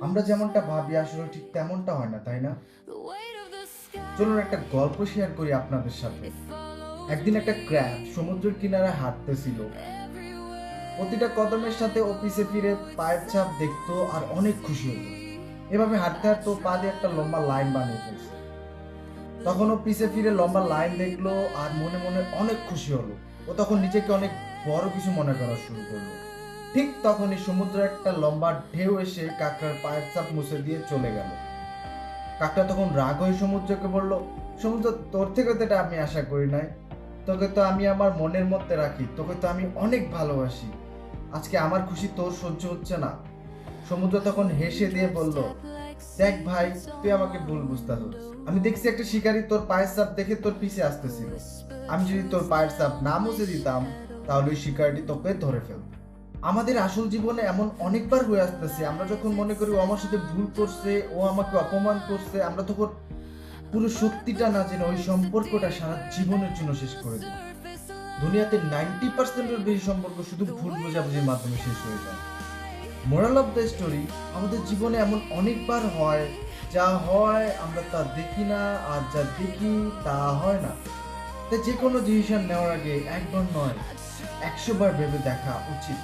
আমরা যেমনটা ভাবি আসলে ঠিক তেমনটা হয় না, তাই না? চলুন একটা গল্প শেয়ার করি আপনাদের সাথে। একদিন একটা ক্র্যাব সমুদ্রের কিনারে হাঁটতেছিল। প্রতিটা কদমের সাথে অফিসে ফিরে পায়ের ছাপ দেখতো আর অনেক খুশি হতো। এভাবে হাঁটতে হাঁটতে ও পা দিয়ে একটা লম্বা লাইন বানিয়ে ফেলছে। তখন ও পিছে ফিরে লম্বা লাইন দেখলো আর মনে মনে অনেক খুশি হলো। ও তখন নিজেকে অনেক বড় কিছু মনে করা শুরু করলো। ঠিক তখনই সমুদ্রে একটা লম্বা ঢেউ এসে কাকড়ার পায়ের ছাপ মুছে দিয়ে চলে গেল। কাকটা তখন রাগ হয়ে সমুদ্রকে বলল, সমুদ্র, তোর থেকে তো এটা আমি আশা করি নাই। তোকে তো আমি আমার মনের মধ্যে রাখি, তোকে তো আমি অনেক ভালোবাসি। আজকে আমার খুশি তোর সহ্য হচ্ছে না। সমুদ্র তখন হেসে দিয়ে বলল, দেখ ভাই, তুই আমাকে ভুল বুঝতেছিস। আমি দেখছি একটা শিকারী তোর পায়ের ছাপ দেখে তোর পিছে আসতেছিল। আমি যদি তোর পায়ের ছাপ না মুছে দিতাম তাহলে ওই শিকারীটি তোকে ধরে ফেলত। আমাদের আসল জীবনে এমন অনেকবার হয়ে আসতেছে, আমরা যখন মনে করি ও আমার সাথে ভুল করছে, ও আমাকে অপমান করছে, আমরা তখন পুরো সত্যিটা না জেনে ওই সম্পর্কটা সারা জীবনের জন্য শেষ করে দিই। দুনিয়াতে 90%-এর বেশি সম্পর্ক শুধু ভুল বোঝাবুঝির মাধ্যমে শেষ হয়ে যায়। মোরাল অফ দ্য স্টোরি, আমাদের জীবনে এমন অনেকবার হয়, যা হয় আমরা তা দেখি না, আর যা দেখি তা হয় না। তাই যে কোনো ডিসিশন নেওয়ার আগে একবার নয় 100 বার ভেবে দেখা উচিত।